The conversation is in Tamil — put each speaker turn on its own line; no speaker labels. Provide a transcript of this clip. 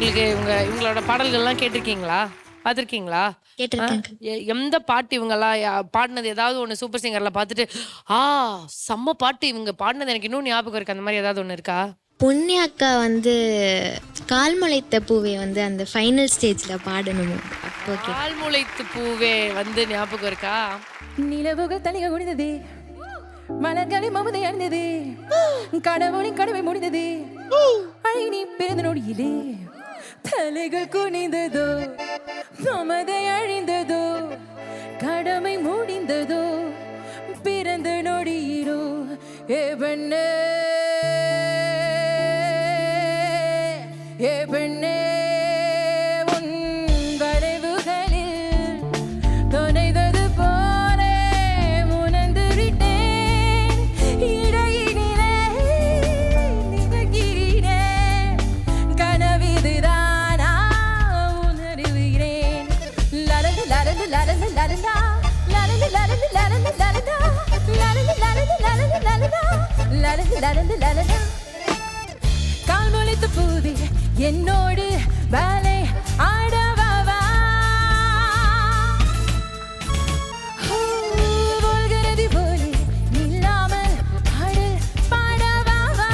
உங்களுக்கு இவங்களோட பாடல்கள்லாம் கேட்டிருக்கீங்களா? பார்த்துருக்கீங்களா?
கேட்டிருக்கேன்.
எந்த பாட்டு இவங்கலாம் பாடுனது ஏதாவது ஒண்ணு சூப்பர் சிங்கர்ல பார்த்துட்டு, ஆ செம்ம பாட்டு இவங்க பாடுனது எனக்கு இன்னும் ஞாபகம் இருக்கு. அந்த மாரி ஏதாவது ஒண்ணு இருக்கா?
பொன்னி அக்கா வந்து கால் முளைத்த பூவே வந்து அந்த ஃபைனல் ஸ்டேஜ்ல பாடணும். அப்போ
பால் முளைத்து பூவே வந்து ஞாபகம் இருக்கா?
நிலவுகள் தனிக குடிந்தது, மலர்களின் மமதை அணிந்தது, கடவுளின் கடமை முடிந்தது, அழகி பிறந்த நொடியிலே தலைகள் குனிந்ததோ, மமதை அழிந்ததோ, கடமை முடிந்ததோ, பிறந்த நொடியிலோ ஏ பெண்ணே, ஏ பெண்ணே உன் வளைவுகளில் தொலைந்தது போலே உணர்ந்து விட்டேன். இடையினிலே நினைக்கிறேன், கனவிதுதானா உணர்கிறேன். லலந்து லலந்து லலந்து லலந்தா, லலந்து லலந்து லலந்து லலந்தா, லலந்து லலந்து லலந்து லலந்தா, லலந்து லலந்து லலந்தா. கால் முளைத்த பூவே என்னோடு வேலை ஆடவாவா, போல்கிறது போலே நில்லாமல் பாடல் பாடவாவா.